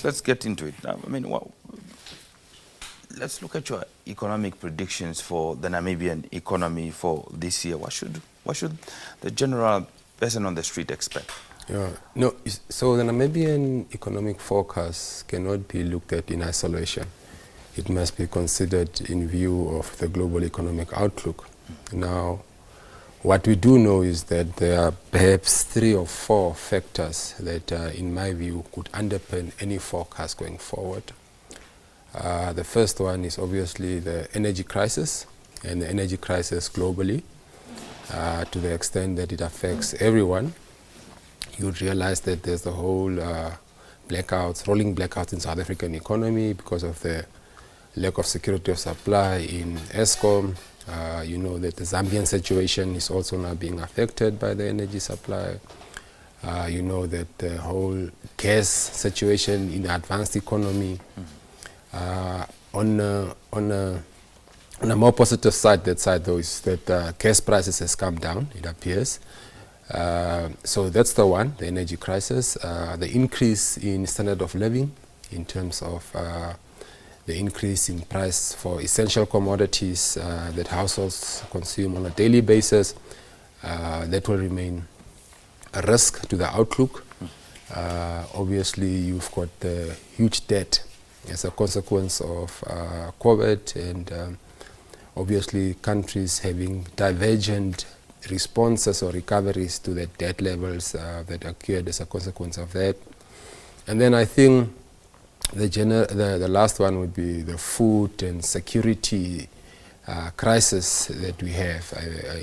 let's get into it. Now, I mean, let's look at your economic predictions for the Namibian economy for this year. What should the general person on the street expect? No, so the Namibian economic forecast cannot be looked at in isolation. It must be considered in view of the global economic outlook. Now, what we do know is that there are perhaps 3 or 4 factors that, in my view, could underpin any forecast going forward. The first one is obviously the energy crisis, and the energy crisis globally, to the extent that it affects everyone. You would realize that there's the whole rolling blackouts in South African economy because of the lack of security of supply in Eskom. You know that the Zambian situation is also now being affected by the energy supply. You know that the whole gas situation in the advanced economy. On a more positive side, though, is that gas prices has come down, it appears. So that's the one, the energy crisis. The increase in standard of living in terms of the increase in price for essential commodities that households consume on a daily basis, that will remain a risk to the outlook. Obviously, you've got the huge debt as a consequence of COVID, and obviously countries having divergent responses or recoveries to the debt levels that occurred as a consequence of that. And then I think the last one would be the food and security crisis that we have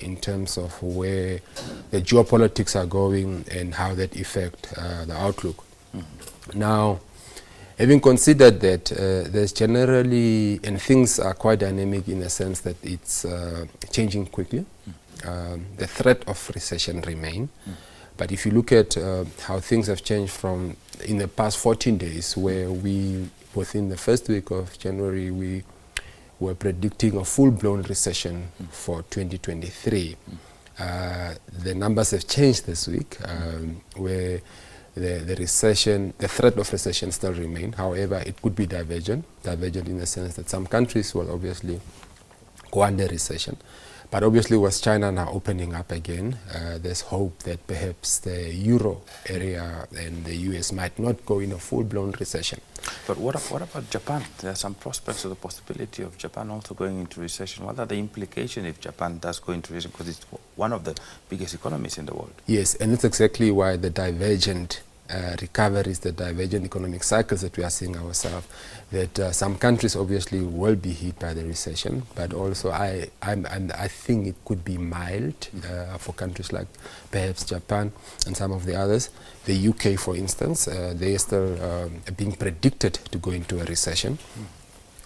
in terms of where the geopolitics are going and how that affect the outlook. Now, having considered that, there's generally, and things are quite dynamic in the sense that it's changing quickly. The threat of recession remain. But if you look at how things have changed from in the past 14 days, where within the first week of January, we were predicting a full-blown recession for 2023. The numbers have changed this week, where the recession, the threat of recession still remain. However, it could be divergent in the sense that some countries will obviously go under recession. But obviously with China now opening up again, there's hope that perhaps the Euro area and the US might not go in a full-blown recession. But what about Japan? There are some prospects of the possibility of Japan also going into recession. What are the implications if Japan does go into recession? Because it's one of the biggest economies in the world. Yes, and that's exactly why the divergent recoveries, the divergent economic cycles that we are seeing ourselves, that some countries obviously will be hit by the recession, but also I think it could be mild for countries like perhaps Japan and some of the others. The UK, for instance, they are still being predicted to go into a recession.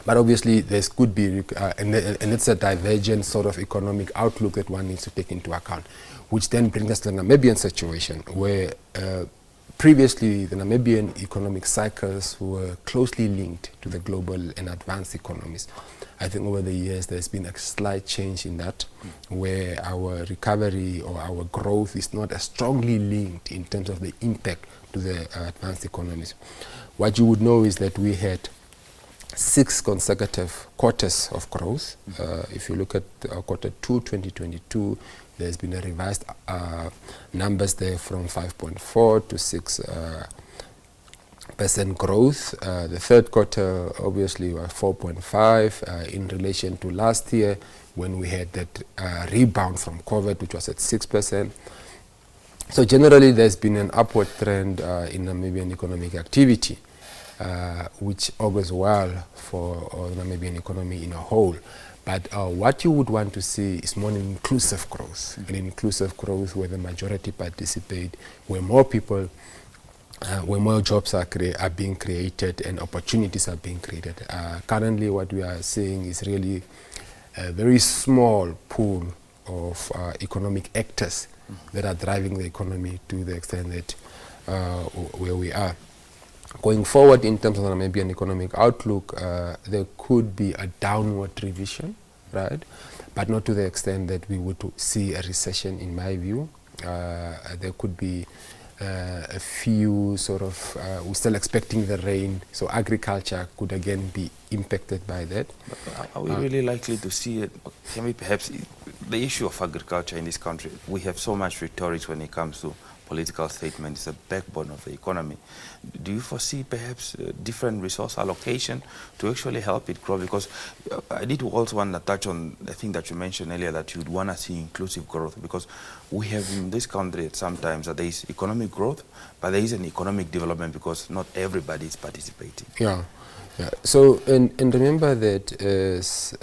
But obviously, there could be, and it's a divergent sort of economic outlook that one needs to take into account, which then brings us to the Namibian situation, where previously the Namibian economic cycles were closely linked to the global and advanced economies. I think over the years there's been a slight change in that, where our recovery or our growth is not as strongly linked in terms of the impact to the advanced economies. What you would know is that we had 6 consecutive quarters of growth. If you look at quarter 2 2022, there's been a revised numbers there from 5.4 to 6% growth. The third quarter obviously was 4.5 in relation to last year when we had that rebound from COVID, which was at 6%. So generally there's been an upward trend in Namibian economic activity, which augurs well for the Namibian economy in a whole. But what you would want to see is more inclusive growth, an inclusive growth where the majority participate, where more people, where more jobs are being created and opportunities are being created. Currently what we are seeing is really a very small pool of economic actors that are driving the economy to the extent that where we are. Going forward in terms of the Namibian economic outlook, there could be a downward revision, right? But not to the extent that we would see a recession, in my view. There could be a few sort of, we're still expecting the rain, so agriculture could again be impacted by that. But are we really likely to see it? Can we perhaps, the issue of agriculture in this country, we have so much rhetoric when it comes to political statements, the backbone of the economy. Do you foresee perhaps different resource allocation to actually help it grow? Because I did also want to touch on the thing that you mentioned earlier, that you'd want to see inclusive growth, because we have in this country sometimes that there is economic growth, but there is an economic development because not everybody is participating. Yeah. Yeah. So, and remember that as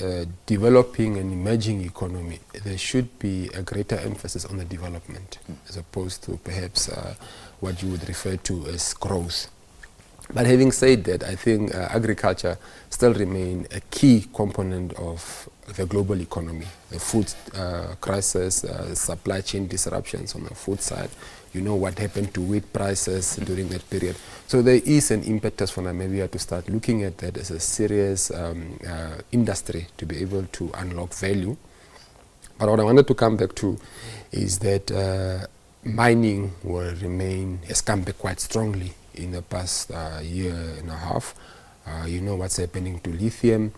developing an emerging economy, there should be a greater emphasis on the development as opposed to perhaps what you would refer to as growth. But having said that, I think agriculture still remains a key component of the global economy. The food crisis, supply chain disruptions on the food side, you know what happened to wheat prices during that period. So there is an impetus for Namibia to start looking at that as a serious industry to be able to unlock value. But what I wanted to come back to is that mining will remain, has come back quite strongly in the past year and a half. You know what's happening to lithium,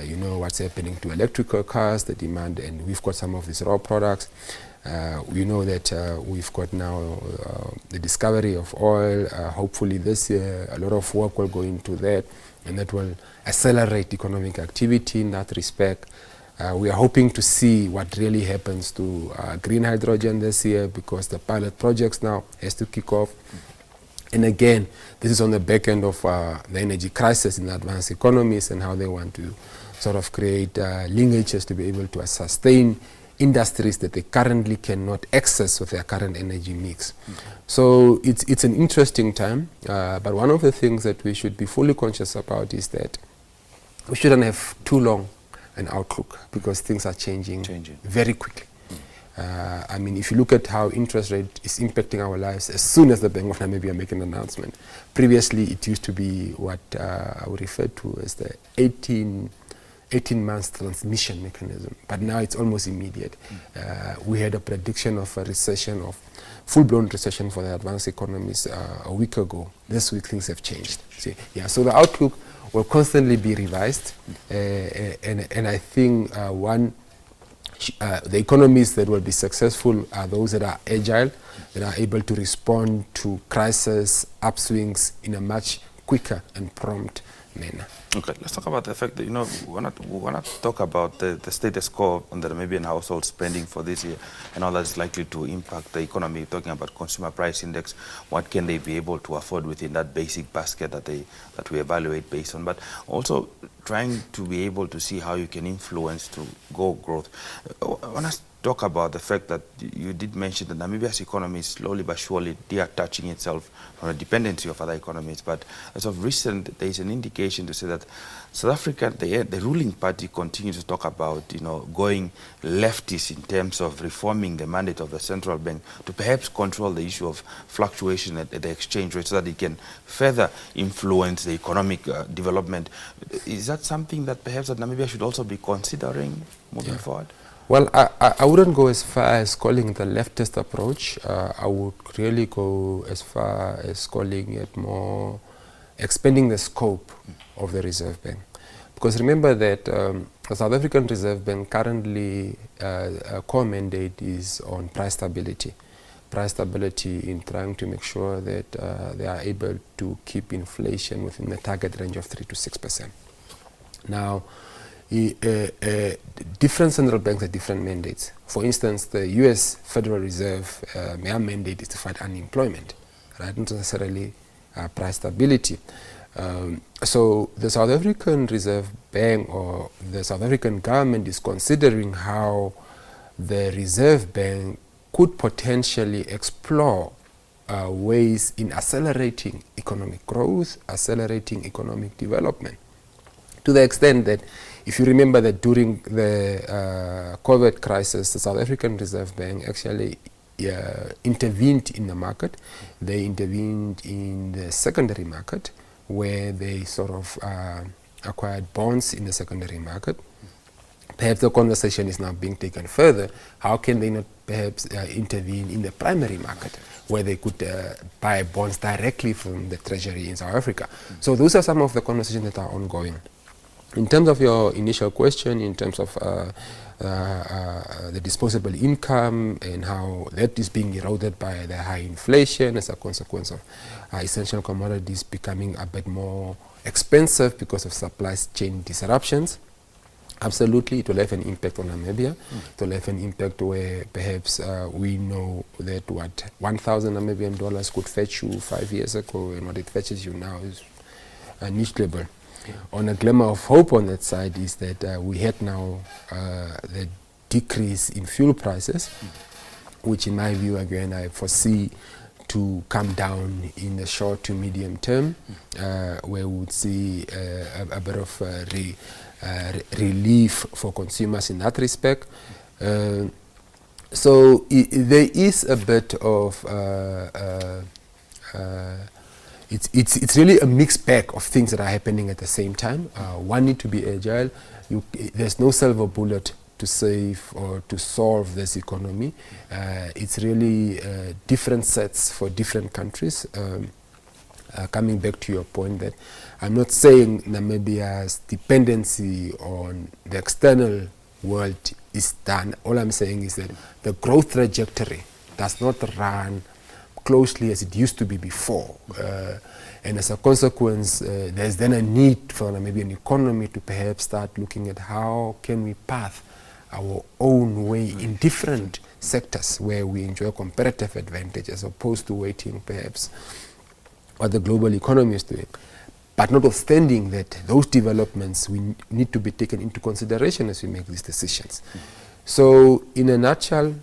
you know what's happening to electrical cars, the demand, and we've got some of these raw products. We know that we've got now the discovery of oil. Hopefully this year a lot of work will go into that, and that will accelerate economic activity in that respect. We are hoping to see what really happens to green hydrogen this year, because the pilot projects now has to kick off. And again, this is on the back end of the energy crisis in advanced economies and how they want to sort of create linkages to be able to sustain industries that they currently cannot access with their current energy mix. So it's an interesting time, but one of the things that we should be fully conscious about is that we shouldn't have too long an outlook, because things are changing very quickly. I mean, if you look at how interest rate is impacting our lives as soon as the Bank of Namibia make an announcement. Previously, it used to be what I would refer to as the 18 months transmission mechanism, but now it's almost immediate. We had a prediction of a recession, of full-blown recession for the advanced economies a week ago. This week things have changed. See? Yeah, so the outlook will constantly be revised, and I think the economies that will be successful are those that are agile, that are able to respond to crisis upswings in a much quicker and prompt manner. Okay, let's talk about the fact that, you know, we want to talk about the status quo on the Namibian household spending for this year and how that's likely to impact the economy. Talking about consumer price index, what can they be able to afford within that basic basket that we evaluate based on, but also trying to be able to see how you can influence to go growth. I want to talk about the fact that you did mention that Namibia's economy is slowly but surely detaching itself from the dependency of other economies. But as of recent, there is an indication to say that South Africa, the ruling party, continues to talk about, you know, going leftist in terms of reforming the mandate of the central bank to perhaps control the issue of fluctuation at the exchange rate so that it can further influence the economic development. Is that something that perhaps that Namibia should also be considering moving forward? Well, I wouldn't go as far as calling it a leftist approach. I would really go as far as calling it more expanding the scope of the Reserve Bank. Because remember that the South African Reserve Bank currently a core mandate is on price stability. Price stability in trying to make sure that they are able to keep inflation within the target range of 3 to 6%. Now, different central banks have different mandates. For instance, the US Federal Reserve, their mandate is to fight unemployment, right? Not necessarily price stability. So the South African Reserve Bank or the South African government is considering how the Reserve Bank could potentially explore ways in accelerating economic growth, accelerating economic development, to the extent that if you remember that during the COVID crisis, the South African Reserve Bank actually intervened in the market. They intervened in the secondary market, where they sort of acquired bonds in the secondary market, perhaps the conversation is now being taken further. How can they not perhaps intervene in the primary market, where they could buy bonds directly from the treasury in South Africa? So those are some of the conversations that are ongoing. In terms of your initial question, in terms of the disposable income and how that is being eroded by the high inflation as a consequence of essential commodities becoming a bit more expensive because of supply chain disruptions, absolutely, it will have an impact on Namibia. It will have an impact where perhaps we know that what 1,000 Namibian dollars could fetch you 5 years ago, and what it fetches you now is negligible. On a glimmer of hope on that side is that we had now the decrease in fuel prices, which in my view, again, I foresee to come down in the short to medium term, where we would see a bit of relief for consumers in that respect. So there is a bit of it's really a mixed bag of things that are happening at the same time. One need to be agile. There's no silver bullet to save or to solve this economy. It's really different sets for different countries. Coming back to your point that I'm not saying Namibia's dependency on the external world is done. All I'm saying is that the growth trajectory does not run closely as it used to be before. And as a consequence, there's then a need for the Namibian economy to perhaps start looking at how can we path our own way in different sectors where we enjoy comparative advantage, as opposed to waiting perhaps what the global economy is doing. But notwithstanding that, those developments we need to be taken into consideration as we make these decisions. So in a nutshell,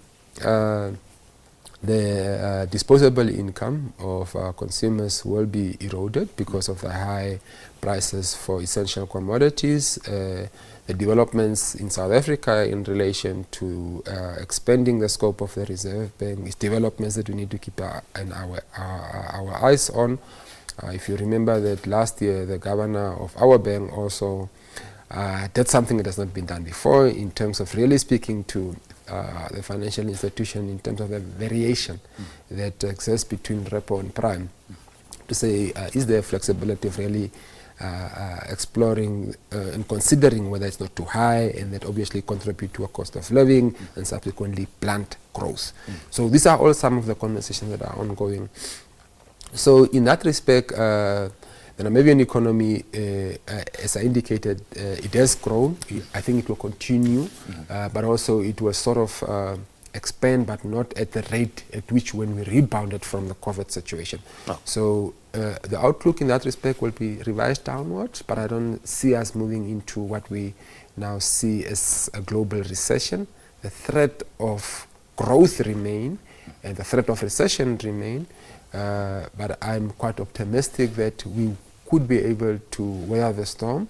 the disposable income of consumers will be eroded because of the high prices for essential commodities. The developments in South Africa in relation to expanding the scope of the Reserve Bank is developments that we need to keep our eyes on. If you remember that last year the governor of our bank also did something that has not been done before in terms of really speaking to the financial institution in terms of the variation that exists between repo and prime, to say is there flexibility of really exploring and considering whether it's not too high, and that obviously contribute to a cost of living and subsequently blunt growth. So these are all some of the conversations that are ongoing. So in that respect, the Namibian economy, as I indicated, it has grown. I think it will continue, but also it will sort of expand, but not at the rate at which when we rebounded from the COVID situation. Oh. So the outlook in that respect will be revised downwards, but I don't see us moving into what we now see as a global recession. The threat of growth remain, and the threat of recession remain, but I'm quite optimistic that we could be able to weather the storm,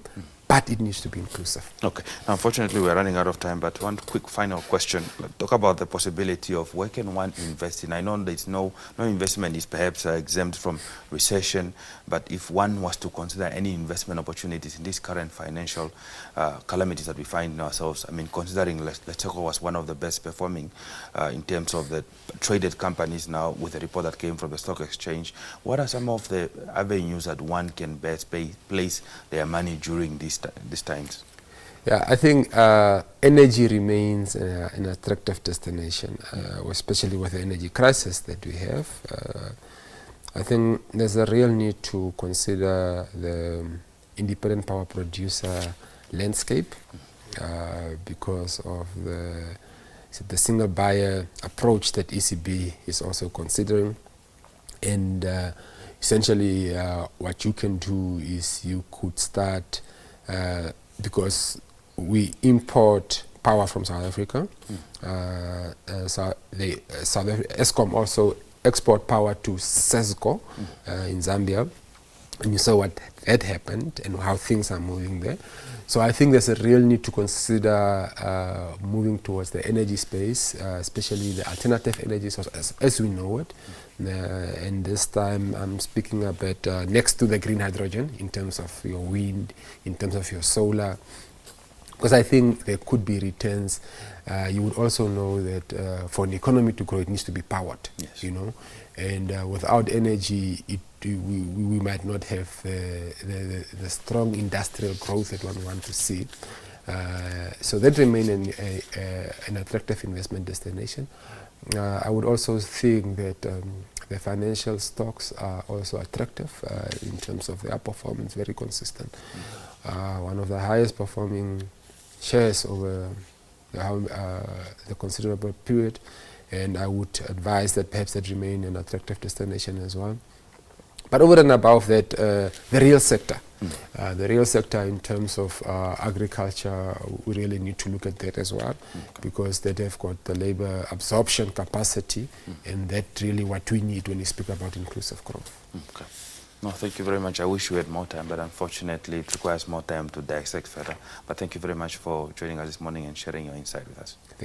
but it needs to be inclusive. Okay. Now, unfortunately, we're running out of time, but one quick final question. Talk about the possibility of where can one invest in. I know there's no investment is perhaps exempt from recession, but if one was to consider any investment opportunities in these current financial calamities that we find in ourselves, I mean, considering Lesotho was one of the best performing in terms of the traded companies now with the report that came from the stock exchange, what are some of the avenues that one can best place their money during these times? Yeah, I think energy remains an attractive destination, especially with the energy crisis that we have. I think there's a real need to consider the independent power producer landscape because of the single buyer approach that ECB is also considering. And essentially what you can do is you could start, because we import power from South Africa, so Eskom also export power to SESCO in Zambia, and you saw what had happened and how things are moving there. So I think there's a real need to consider moving towards the energy space, especially the alternative energy source as we know it. And this time I'm speaking about next to the green hydrogen in terms of your wind, in terms of your solar, because I think there could be returns. You would also know that for an economy to grow, it needs to be powered, Yes. you know, and without energy, we might not have the strong industrial growth that one wants to see. So that remains an attractive investment destination. I would also think that the financial stocks are also attractive in terms of their performance, very consistent. One of the highest performing shares over the considerable period, and I would advise that perhaps that remain an attractive destination as well. But over and above that, the real sector. The real sector in terms of agriculture, we really need to look at that as well, because they have got the labor absorption capacity, and that's really what we need when we speak about inclusive growth. Okay. No, thank you very much. I wish we had more time, but unfortunately it requires more time to dissect further. But thank you very much for joining us this morning and sharing your insight with us.